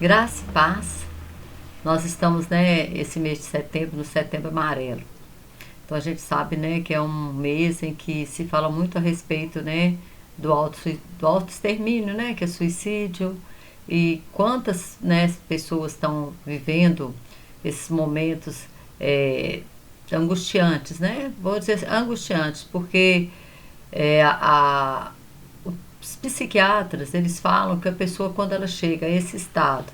Graça e paz. Nós estamos, né, esse mês de setembro, no Setembro Amarelo. Então a gente sabe, né, que é um mês em que se fala muito a respeito, né, do autoextermínio, né, que é suicídio. E quantas, né, pessoas estão vivendo esses momentos é, angustiantes, né? Vou dizer angustiantes, porque é, a, os psiquiatras, eles falam que a pessoa, quando ela chega a esse estado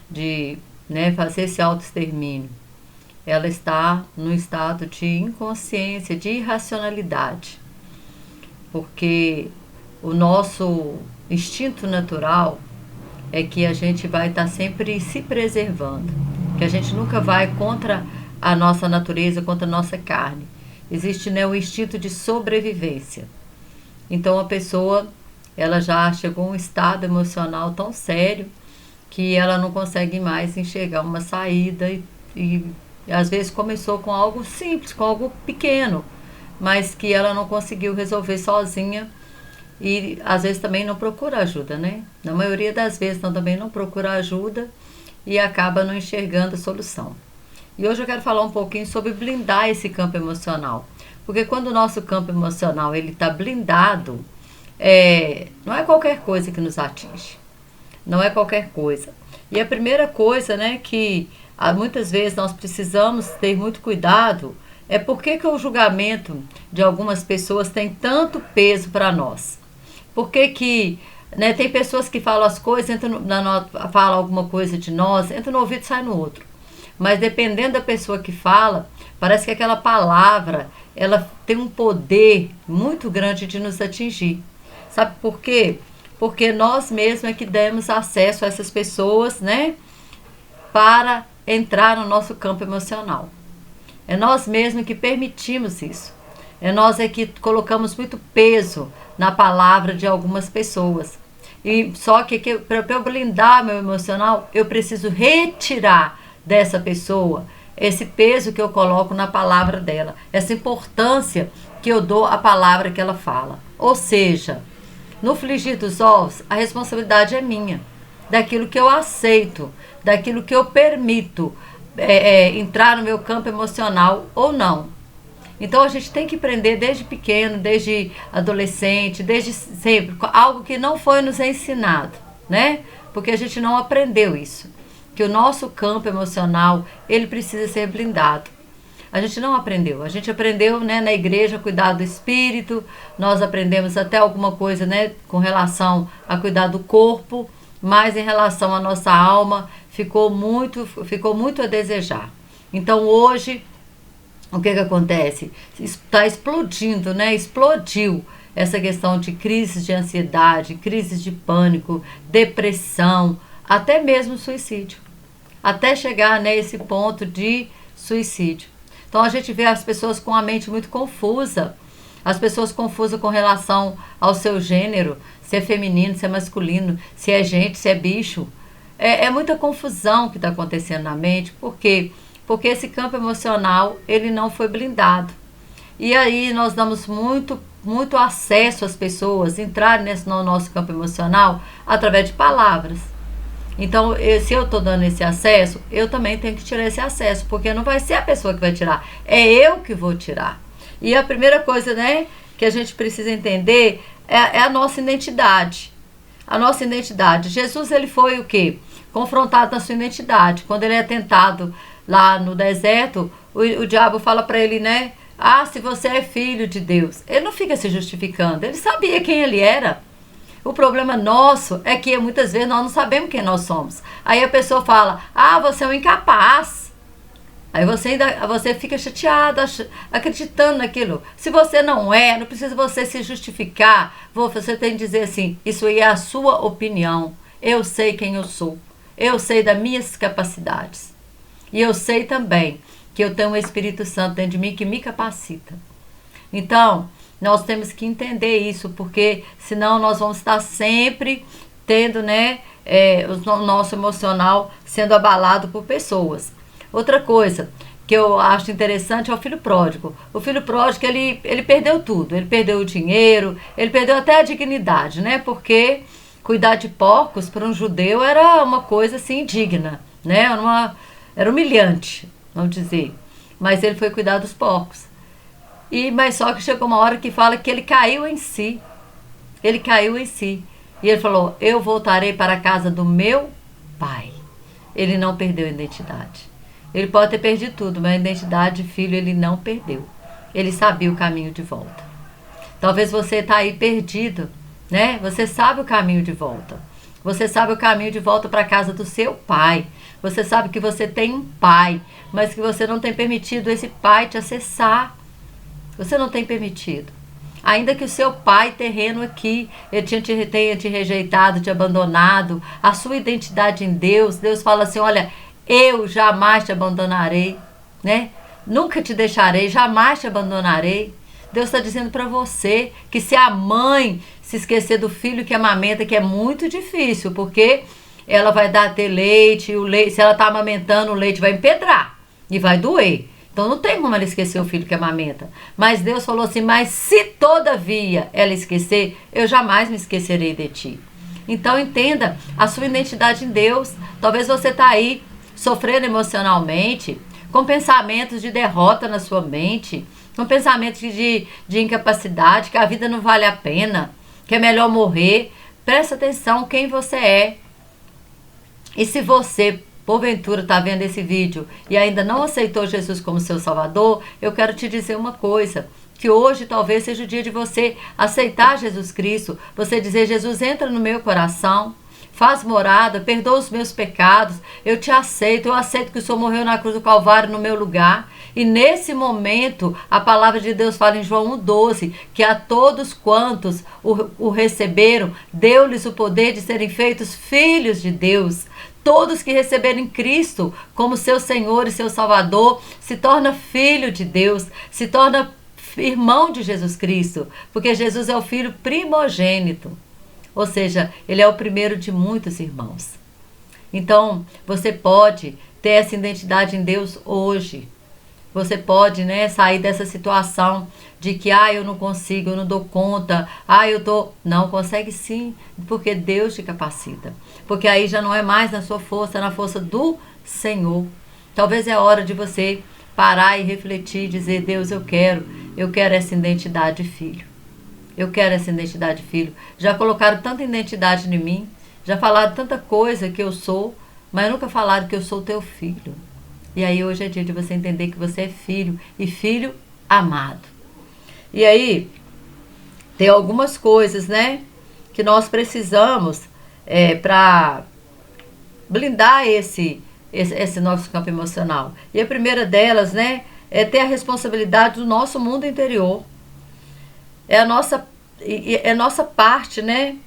de, né, fazer esse autoextermínio, ela está num estado de inconsciência, de irracionalidade, porque o nosso instinto natural é que a gente vai estar sempre se preservando, que a gente nunca vai contra a nossa natureza, contra a nossa carne. Existe, né, o instinto de sobrevivência. Então a pessoa, ela já chegou a um estado emocional tão sério que ela não consegue mais enxergar uma saída e às vezes começou com algo simples, com algo pequeno, mas que ela não conseguiu resolver sozinha e às vezes também não procura ajuda, né? Na maioria das vezes também não procura ajuda e acaba não enxergando a solução. E hoje eu quero falar um pouquinho sobre blindar esse campo emocional. Porque quando o nosso campo emocional ele está blindado, não é qualquer coisa que nos atinge. Não é qualquer coisa. E a primeira coisa, né, que muitas vezes nós precisamos ter muito cuidado é por que o julgamento de algumas pessoas tem tanto peso para nós. Por que, né, tem pessoas que falam as coisas, falam alguma coisa de nós, entra no ouvido e sai no outro. Mas dependendo da pessoa que fala, parece que aquela palavra, ela tem um poder muito grande de nos atingir. Sabe por quê? Porque nós mesmos é que demos acesso a essas pessoas, né, para entrar no nosso campo emocional. É nós mesmos que permitimos isso. É nós é que colocamos muito peso na palavra de algumas pessoas. E só que para eu blindar meu emocional, eu preciso retirar dessa pessoa esse peso que eu coloco na palavra dela, essa importância que eu dou à palavra que ela fala. Ou seja, no frigir dos ovos, a responsabilidade é minha, daquilo que eu aceito, daquilo que eu permito entrar no meu campo emocional ou não. Então a gente tem que aprender desde pequeno, desde adolescente, desde sempre, algo que não foi nos ensinado, né? Porque a gente não aprendeu isso, que o nosso campo emocional, ele precisa ser blindado. A gente não aprendeu, a gente aprendeu, né, na igreja a cuidar do espírito, nós aprendemos até alguma coisa, né, com relação a cuidar do corpo, mas em relação à nossa alma ficou muito a desejar. Então hoje, o que acontece? Está explodindo, né? Explodiu essa questão de crises de ansiedade, crises de pânico, depressão, até mesmo suicídio. Até chegar nesse ponto de suicídio. Então a gente vê as pessoas com a mente muito confusa. As pessoas confusas com relação ao seu gênero, se é feminino, se é masculino, se é gente, se é bicho. É muita confusão que está acontecendo na mente. Por quê? Porque esse campo emocional, ele não foi blindado. E aí nós damos muito acesso às pessoas entrarem no nosso campo emocional através de palavras. Então, se eu estou dando esse acesso, eu também tenho que tirar esse acesso, porque não vai ser a pessoa que vai tirar, é eu que vou tirar. E a primeira coisa, né, que a gente precisa entender é a nossa identidade. A nossa identidade. Jesus, ele foi o quê? Confrontado na sua identidade. Quando ele é tentado lá no deserto, o diabo fala para ele, né? Ah, se você é filho de Deus. Ele não fica se justificando, ele sabia quem ele era. O problema nosso é que muitas vezes nós não sabemos quem nós somos. Aí a pessoa fala, ah, você é um incapaz. Aí você fica chateado, acreditando naquilo. Se você não precisa você se justificar. Você tem que dizer assim, isso aí é a sua opinião. Eu sei quem eu sou. Eu sei das minhas capacidades. E eu sei também que eu tenho um Espírito Santo dentro de mim que me capacita. Então, nós temos que entender isso, porque senão nós vamos estar sempre tendo, né, o nosso emocional sendo abalado por pessoas. Outra coisa que eu acho interessante é o filho pródigo. O filho pródigo, ele perdeu tudo. Ele perdeu o dinheiro, ele perdeu até a dignidade, né? Porque cuidar de porcos para um judeu era uma coisa assim indigna, né? Era humilhante, vamos dizer. Mas ele foi cuidar dos porcos. Mas só que chegou uma hora que fala que ele caiu em si. Ele caiu em si. E ele falou: eu voltarei para a casa do meu pai. Ele não perdeu a identidade. Ele pode ter perdido tudo, mas a identidade de filho ele não perdeu. Ele sabia o caminho de volta. Talvez você está aí perdido, né? Você sabe o caminho de volta. Você sabe o caminho de volta para a casa do seu pai. Você sabe que você tem um pai, mas que você não tem permitido esse pai te acessar. Você não tem permitido. Ainda que o seu pai terreno aqui, ele tenha te rejeitado, te abandonado, a sua identidade em Deus, Deus fala assim: olha, eu jamais te abandonarei, né? Nunca te deixarei, jamais te abandonarei. Deus está dizendo para você que se a mãe se esquecer do filho que amamenta, que é muito difícil, porque ela vai ter leite, se ela está amamentando, o leite vai empedrar e vai doer. Então não tem como ela esquecer o filho que amamenta. Mas Deus falou assim: mas se todavia ela esquecer, eu jamais me esquecerei de ti. Então entenda a sua identidade em Deus. Talvez você está aí sofrendo emocionalmente, com pensamentos de derrota na sua mente, com pensamentos de incapacidade, que a vida não vale a pena, que é melhor morrer. Presta atenção quem você é. E se você porventura está vendo esse vídeo e ainda não aceitou Jesus como seu Salvador, eu quero te dizer uma coisa, que hoje talvez seja o dia de você aceitar Jesus Cristo, você dizer: Jesus, entra no meu coração, faz morada, perdoa os meus pecados, eu te aceito, eu aceito que o Senhor morreu na cruz do Calvário no meu lugar. E nesse momento, a palavra de Deus fala em João 1,12, que a todos quantos o receberam, deu-lhes o poder de serem feitos filhos de Deus. Todos que receberem Cristo como seu Senhor e seu Salvador, se torna filho de Deus, se torna irmão de Jesus Cristo, porque Jesus é o filho primogênito. Ou seja, ele é o primeiro de muitos irmãos. Então, você pode ter essa identidade em Deus hoje. Você pode, né, sair dessa situação de que eu não consigo, eu não dou conta, Não, consegue sim, porque Deus te capacita. Porque aí já não é mais na sua força, é na força do Senhor. Talvez é hora de você parar e refletir e dizer: Deus, eu quero essa identidade de filho. Eu quero essa identidade de filho. Já colocaram tanta identidade em mim, já falaram tanta coisa que eu sou, mas nunca falaram que eu sou teu filho. E aí hoje é dia de você entender que você é filho, e filho amado. E aí, tem algumas coisas, né, que nós precisamos para blindar esse nosso campo emocional. E a primeira delas, né, é ter a responsabilidade do nosso mundo interior. É a nossa parte, né,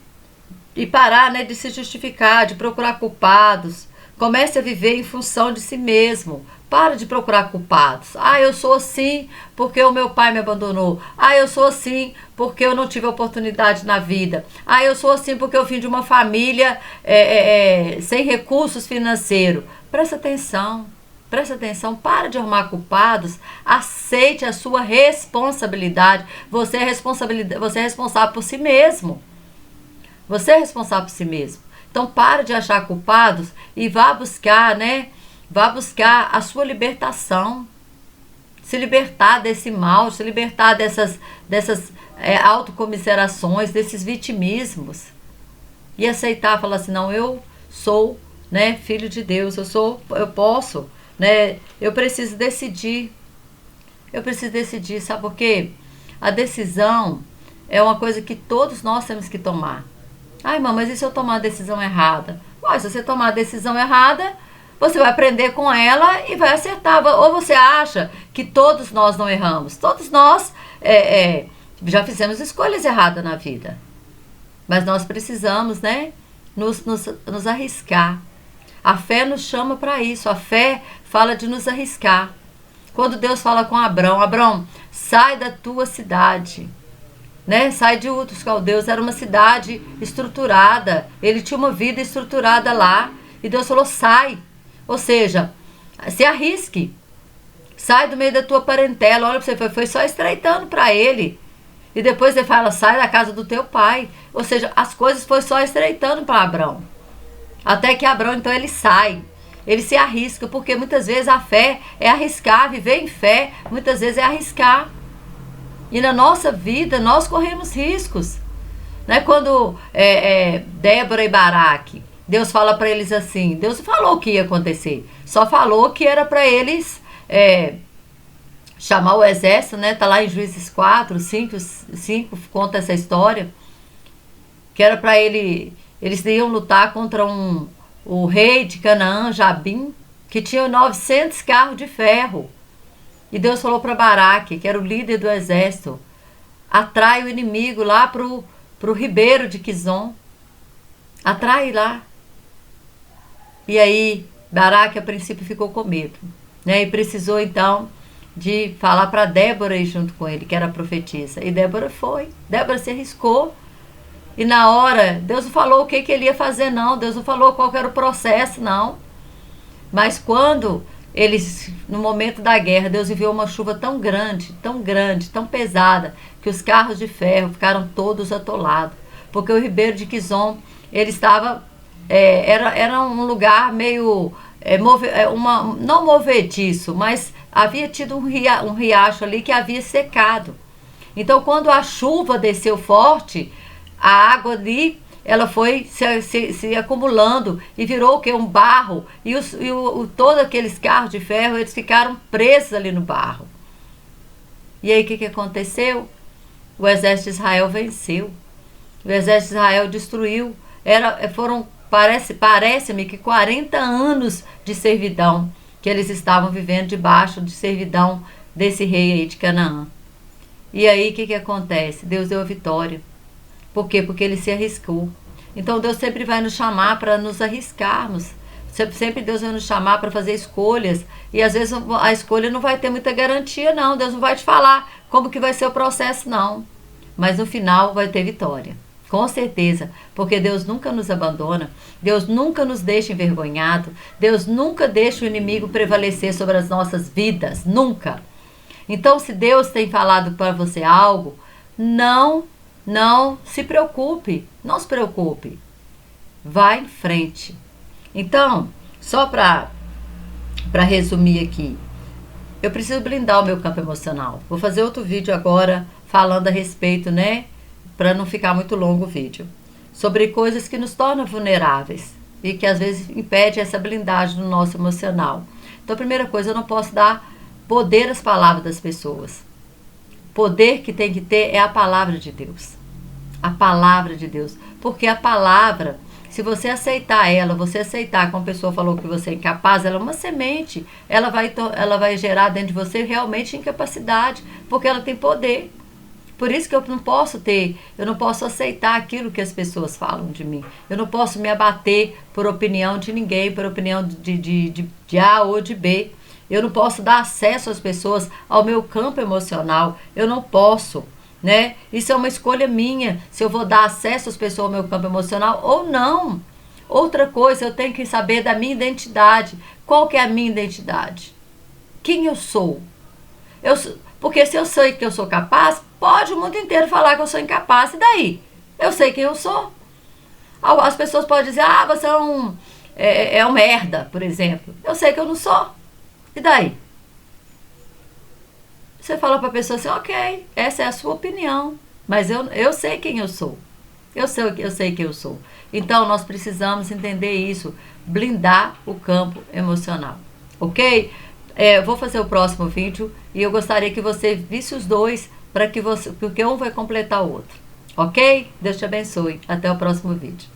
e parar, né, de se justificar, de procurar culpados. Comece a viver em função de si mesmo. Para de procurar culpados. Eu sou assim porque o meu pai me abandonou. Eu sou assim porque eu não tive oportunidade na vida. Eu sou assim porque eu vim de uma família sem recursos financeiros. Presta atenção. Presta atenção. Para de arrumar culpados. Aceite a sua responsabilidade. Você é responsável por si mesmo. Você é responsável por si mesmo. Então, para de achar culpados e vá buscar, né? Vá buscar a sua libertação. Se libertar desse mal, se libertar dessas autocomiserações, desses vitimismos. E aceitar, falar assim: não, eu sou, né, filho de Deus, eu posso, né? Eu preciso decidir. Eu preciso decidir, sabe por quê? A decisão é uma coisa que todos nós temos que tomar. Irmã, mas e se eu tomar a decisão errada? Se você tomar a decisão errada, você vai aprender com ela e vai acertar. Ou você acha que todos nós não erramos? Todos nós já fizemos escolhas erradas na vida. Mas nós precisamos, né, nos arriscar. A fé nos chama para isso. A fé fala de nos arriscar. Quando Deus fala com Abrão: Abrão, sai da tua cidade. Né? Sai de Ur dos Caldeus, era uma cidade estruturada, ele tinha uma vida estruturada lá, e Deus falou: sai, ou seja, se arrisque, sai do meio da tua parentela. Olha pra você, foi só estreitando para ele, E depois ele fala, sai da casa do teu pai. Ou seja, as coisas foi só estreitando para Abrão. Até que Abrão, então, ele sai. Ele se arrisca, porque muitas vezes a fé é arriscar, viver em fé, muitas vezes é arriscar. E na nossa vida, nós corremos riscos. Né? Quando Débora e Baraque, Deus fala para eles assim, Deus falou o que ia acontecer, só falou que era para eles chamar o exército, né? Tá lá em Juízes 4, 5 conta essa história, que era para eles iam lutar contra o rei de Canaã, Jabim, que tinha 900 carros de ferro. E Deus falou para Baraque, que era o líder do exército, atrai o inimigo lá pro ribeiro de Quizon. Atrai lá. E aí, Baraque a princípio ficou com medo, né? E precisou então de falar para Débora ir junto com ele, que era profetisa. E Débora foi. Débora se arriscou. E na hora, Deus não falou o que ele ia fazer, não. Deus não falou qual era o processo, não. Mas quando eles, no momento da guerra, Deus enviou uma chuva tão grande, tão pesada, que os carros de ferro ficaram todos atolados. Porque o ribeiro de Quizon, ele estava, era um lugar meio, não movediço, mas havia tido um riacho ali que havia secado. Então, quando a chuva desceu forte, a água ali, ela foi se acumulando e virou o quê? Um barro. E todos aqueles carros de ferro, eles ficaram presos ali no barro. E aí o que aconteceu? O exército de Israel venceu. O exército de Israel destruiu. Parece-me que 40 anos de servidão que eles estavam vivendo debaixo de servidão desse rei aí de Canaã. E aí o que acontece? Deus deu a vitória. Por quê? Porque ele se arriscou. Então Deus sempre vai nos chamar para nos arriscarmos. Sempre Deus vai nos chamar para fazer escolhas. E às vezes a escolha não vai ter muita garantia, não. Deus não vai te falar como que vai ser o processo, não. Mas no final vai ter vitória. Com certeza. Porque Deus nunca nos abandona. Deus nunca nos deixa envergonhado. Deus nunca deixa o inimigo prevalecer sobre as nossas vidas. Nunca. Então, se Deus tem falado para você algo, não se preocupe. Não se preocupe. Vá em frente. Então, só para resumir aqui, eu preciso blindar o meu campo emocional. Vou fazer outro vídeo agora falando a respeito, né? Para não ficar muito longo o vídeo. Sobre coisas que nos tornam vulneráveis e que às vezes impede essa blindagem no nosso emocional. Então, a primeira coisa, eu não posso dar poder às palavras das pessoas. Poder que tem que ter é a palavra de Deus. A palavra de Deus. Porque a palavra, se você aceitar ela, você aceitar que uma pessoa falou que você é incapaz, ela é uma semente. Ela vai gerar dentro de você realmente incapacidade, porque ela tem poder. Por isso que eu não posso aceitar aquilo que as pessoas falam de mim. Eu não posso me abater por opinião de ninguém, por opinião de A ou de B. Eu não posso dar acesso às pessoas ao meu campo emocional. Eu não posso, né? Isso é uma escolha minha, se eu vou dar acesso às pessoas ao meu campo emocional ou não. Outra coisa, eu tenho que saber da minha identidade. Qual que é a minha identidade? Quem eu sou? Porque se eu sei que eu sou capaz, pode o mundo inteiro falar que eu sou incapaz. E daí? Eu sei quem eu sou. As pessoas podem dizer, você é um merda, por exemplo. Eu sei que eu não sou. E daí? Você fala para a pessoa assim, ok, essa é a sua opinião, mas eu sei quem eu sou. Eu sei quem eu sou. Então, nós precisamos entender isso, blindar o campo emocional, ok? Vou fazer o próximo vídeo e eu gostaria que você visse os dois, porque um vai completar o outro, ok? Deus te abençoe. Até o próximo vídeo.